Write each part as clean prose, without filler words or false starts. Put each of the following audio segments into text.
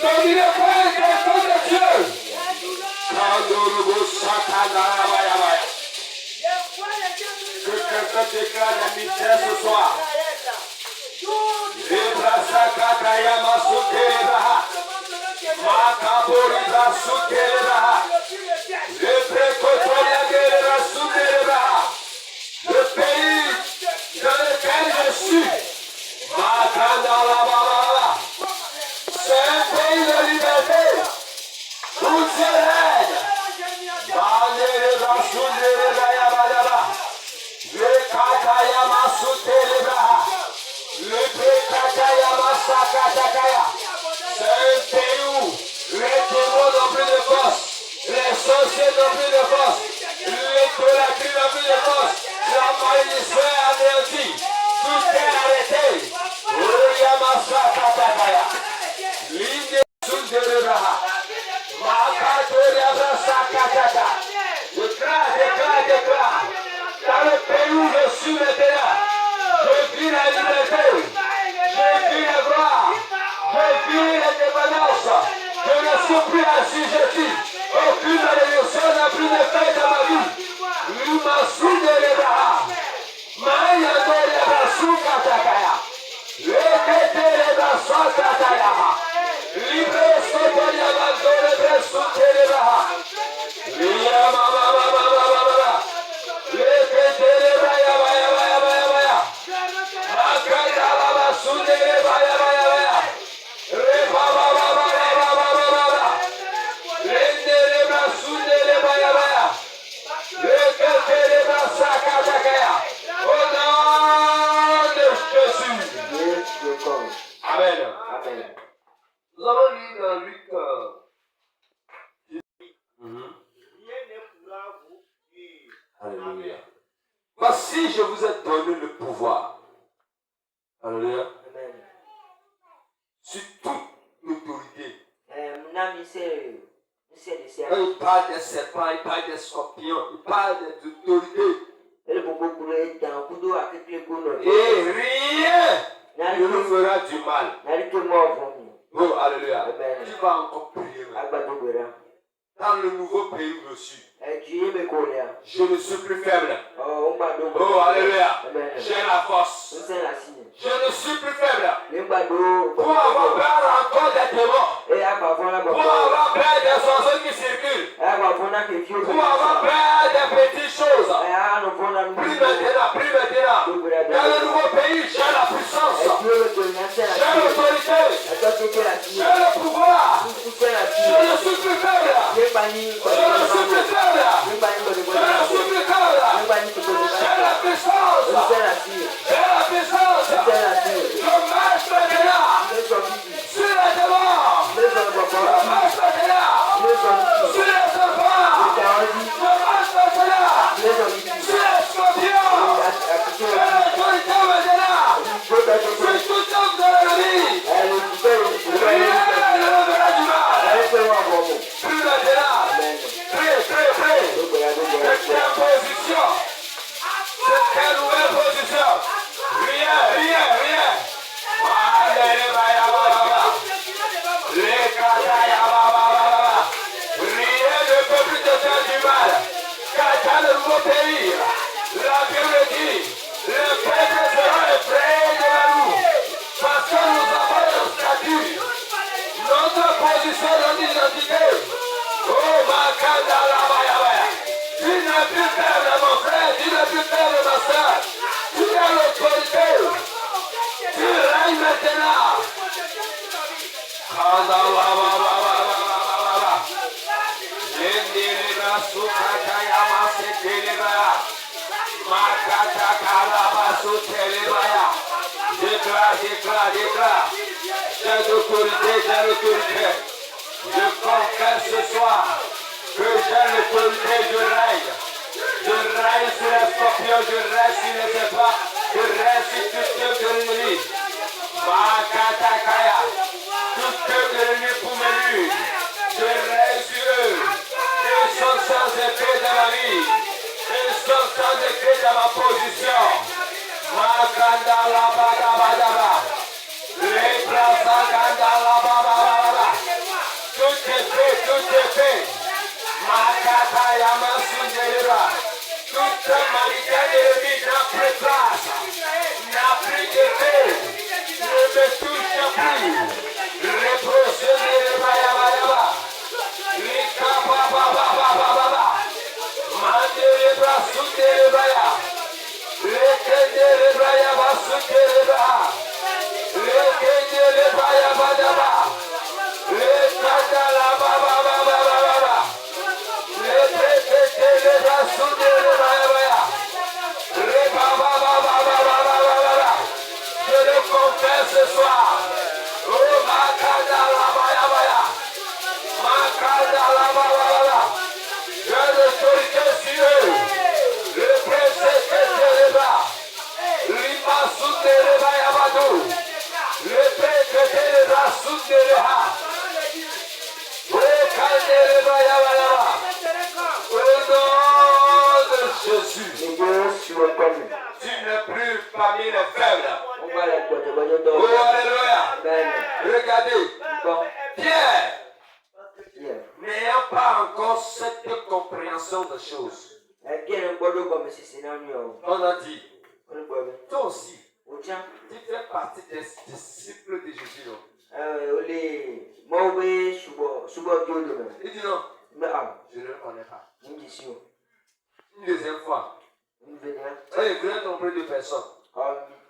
Dominez pas les personnes de Dieu. Que quelqu'un déclare des mystères ce soir. Le pays dans lequel je suis, c'est un pays de liberté. Où Dieu règne. C'est un pays où les démons n'ont plus de force, les sorciers n'ont plus de force, l'écologie n'a plus de force, la malédiction est anéantie, tout est arrêté. Déclare. Dans le pays où je suis maintenant, je vis la liberté, je vis la gloire, je vis l'indépendance, je ne suis plus assujetti, aucune malédiction n'a plus d'effet dans ma vie. Amen. Nous avons lu dans Luc. Alléluia. Voici, je vous ai donné le pouvoir. Alléluia. Sur toute l'autorité. Quand il parle des serpents, il parle des scorpions, il parle des autorités. Et rien ne nous fera du mal. Oh, alléluia. Tu vas encore prier. Dans le nouveau pays où je suis, je ne suis plus faible. Oh, alléluia. J'ai la force. Je ne suis plus faible. Pour avoir peur encore des démons. Pour avoir peur des oiseaux qui circulent. Pour avoir peur des petites choses. Plus maintenant. Dans le nouveau pays, j'ai la puissance. J'ai l'autorité. J'ai le pouvoir. Je ne suis plus faible. Je ne suis plus faible. J'ai la puissance. Je marche maintenant sur les démons. Je marche maintenant sur les serpents. Je marche maintenant sur les scorpions. J'ai l'autorité maintenant sur tout homme de la vie. Rien ne me fera du mal. Plus maintenant. Prêt. C'est quelle position? C'est quelle nouvelle position? Rien. Rien ne peut plus te faire du mal. Car dans le nouveau pays, la Bible dit, le peuple sera effrayé devant nous. Parce que nous avons nos statuts, notre position, notre identité. Oh, Makanda la Bayabaya. Tu n'es plus faible, mon frère, tu n'es plus faible, ma soeur. Tu as l'autorité. Tu règnes maintenant. Déclare. J'ai l'autorité. Je confesse ce soir que j'ai l'autorité, je règne. Je règne sur les scorpions, je règne sur les serpents, je règne sur toute œuvre de l'ennemi. Makatakaya, toute œuvre de l'ennemi pour mes nuits, je règne sur eux. Ils sont sans effet dans ma vie, ils sont sans effet dans ma position. Makanda la bada, les bras kanda la bada. tout est fait. Makata Yamasundereba. Toute maladie ennemie n'a plus place. N'a plus d'effet. Ne me touche plus. Reprosendereba Yabayaba. Lika Baba. Mandereba Sunderebaya. Lekendereba Yabasundereba. Lekendereba Yabadaba. Lekandala Baba. Lekendereba Sunderebaya. Je le confesse ce soir. Oh Makandala Baya. Makandala Baba. J'ai l'autorité sur eux. Le prince Ketereba. Lima Sundereba Yabadou. Le prince Ketereba Sundereha. Lekandereba Yabayaba. Au nom de Jésus. Tu n'es plus parmi les faibles. Oh, alléluia. Regardez. Pierre, n'ayant pas encore cette compréhension de choses, on a dit, toi aussi, tu fais partie des disciples de Jésus. Il dit non, je ne le connais pas. Une deuxième fois, il voulait tromper deux personnes.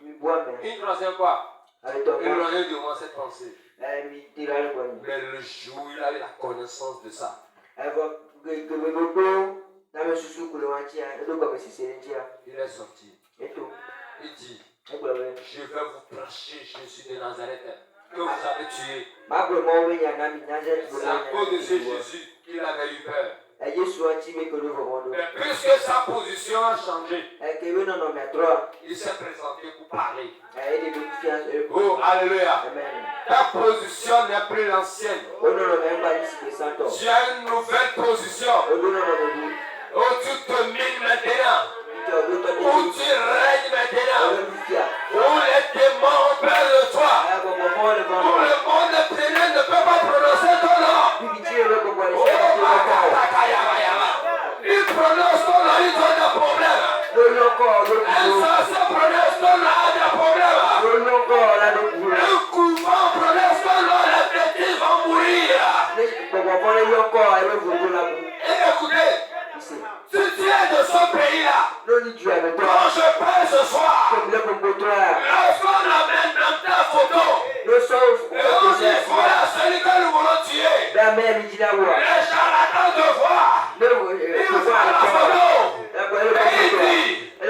Une troisième fois, éloigné de moi cette pensée. Mais le jour où il a eu la connaissance de ça, il est sorti. Il dit, je vais vous prêcher Jésus de Nazareth que vous avez tué. C'est à cause de ce Jésus qu'il avait eu peur. Mais puisque sa position a changé, il s'est présenté pour parler. Oh, alléluia. Ta position n'est plus l'ancienne. Tu as une nouvelle position. Oh, tu domines maintenant. Où tu règnes maintenant. Où les démons ont peur de toi. Où le monde ténèbres ne peut pas prononcer ton nom. Il prononce ton nom, ils ont des problèmes. Un sorcier prononce ton nom, il a des problèmes. Un couvent prononce ton nom, les bêtises vont mourir. Et écoutez, si tu es de ce pays-là, quand je parle ce soir, lorsqu'on amène dans ta photo, et on dit voilà celui que nous voulons tuer, les charlatans te voient, ils voient la photo, et ils disent, il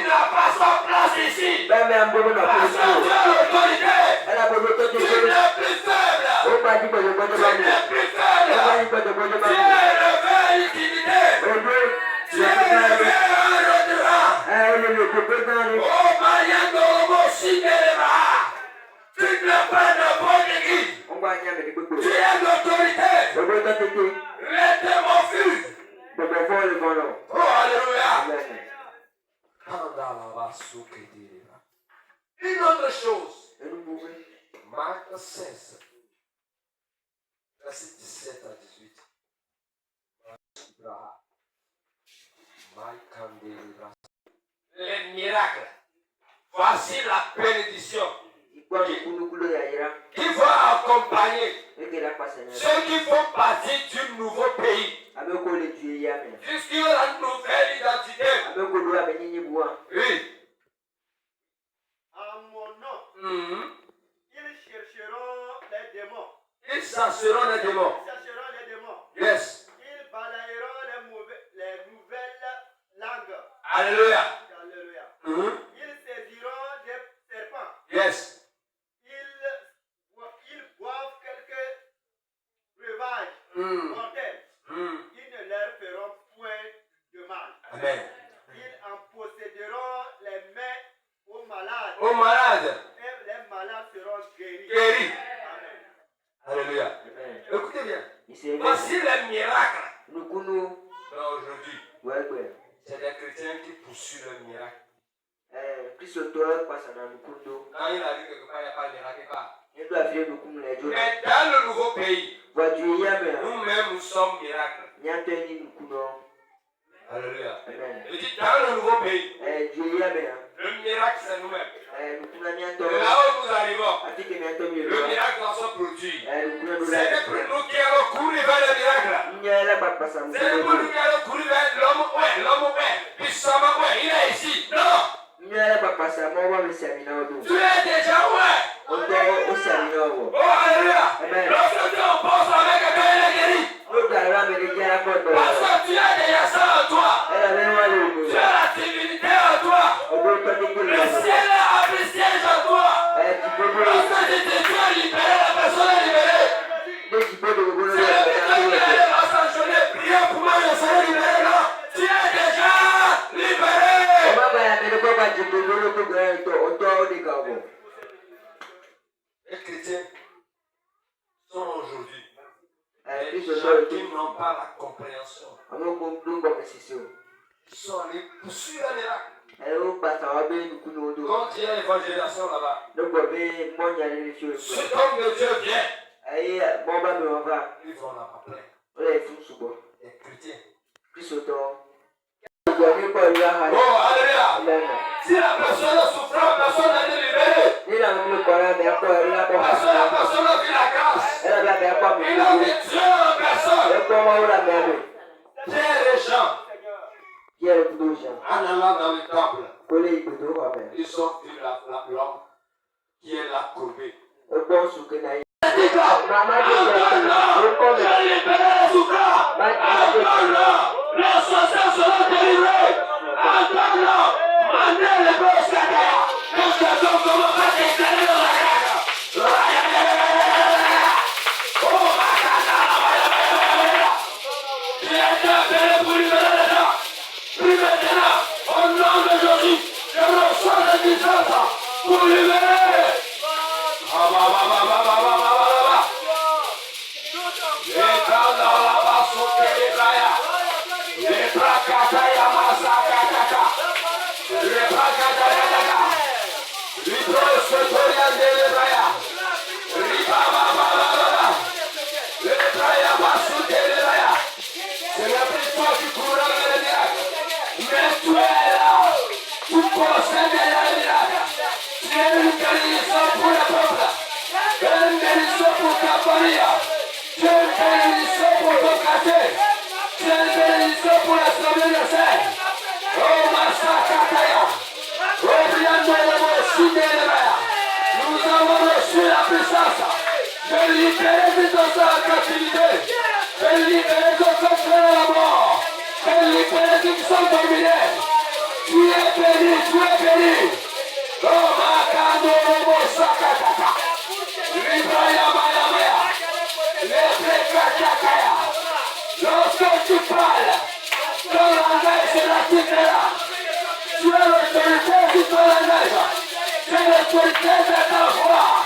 n'a pas sa place ici, parce que tu as l'autorité, tu n'es plus faible, tu n'es plus faible, tu es élevé à l'utilité. Tu es élevé à l'autorité. Oh, Mariano, tu n'es pas n'importe qui. Tu es l'autorité. Les démons fuient. Oh, alléluia. Une autre chose. Marc 16, verset 17 à 18. Les miracles. Voici la bénédiction qui va accompagner ceux qui font partie du nouveau pays. Puisqu'ils ont la nouvelle identité. Oui. À mon nom, ils chercheront les démons. Ils chasseront les démons. Yes. Ils balayeront les nouvelles langues. Alléluia. Alléluia. Ils saisiront des serpents. Yes. Ils boivent quelques breuvages mortels. Ils ne leur feront point de mal. Amen. Ils en posséderont les mains aux malades. Aux malades. Et les malades seront guéris. Guéris. Amen. Alléluia. Écoutez bien. Voici les miracles. Aujourd'hui, c'est des chrétiens qui poursuivent le miracle. Quand il arrive quelque part, il n'y a pas de miracle. Mais dans le nouveau pays, Nous-mêmes, nous sommes miracles. Alléluia. Il dit dans le nouveau pays, le miracle c'est nous-mêmes. Là où nous arrivons, le miracle doit se produire. C'est pour nous qui allons courir vers le miracle. C'est pour nous qui allons courir vers l'homme, puissamment, il est ici. Non! Tu es déjà où? Oh, alléluia! Lorsque tu en penses avec un il est guéri. Parce que tu as déjà ça en toi. Tu as la divinité en toi. Le ciel a pris siège en toi. Lorsque tu es libéré, la personne est libérée. C'est le but de aller ascensionner. Priez pour moi, je serai libéré. Non, tu es déjà libéré. Les chrétiens sont aujourd'hui les gens qui n'ont pas la compréhension. Ils sont allés poursuivre un miracle. Quand il y a l'évangélisation là-bas, cet homme de Dieu vient. Ils vont là-bas plein. Les chrétiens. Oh, alléluia. Si la personne est souffrante, la personne est libérée. Parce que la personne a vu la grâce. Il a vu Dieu en personne. Pierre et Jean, en allant dans le temple, ils ont vu l'homme qui est là courbé. Je libère les souffrants. Les sorciers seront délivrés. Entends-le. Mandez les bosses à terre. Qu'est-ce que tu commences à t'éclairer dans la guerre? Oh, ma cata, tu es appelé pour libérer les gens. Plus maintenant, au nom de Jésus, je reçois la puissance pour libérer. C'est la plupart qui courra vers le miracle. Mais tu es là. Tu possèdes le miracle. Tu es une bénédiction pour le peuple. Une bénédiction pour ta famille. Tu es une bénédiction pour ton quartier. Tu es une bénédiction pour la famille de Seigneur. Oh, Massakataya. Oh, bien de nous avons reçu la puissance de libérer des enfants en captivité. De libérer des enfants de la mort. De libérer ceux qui sont dominés. Tu es béni, tu es béni. Oh, Makando, Mosakataka. Libraya, Maya, Maya. Lebrekataka. Lorsque tu parles, ton langage c'est la différence. Tu as l'autorité sur ton langage. C'est l'autorité de ta voix.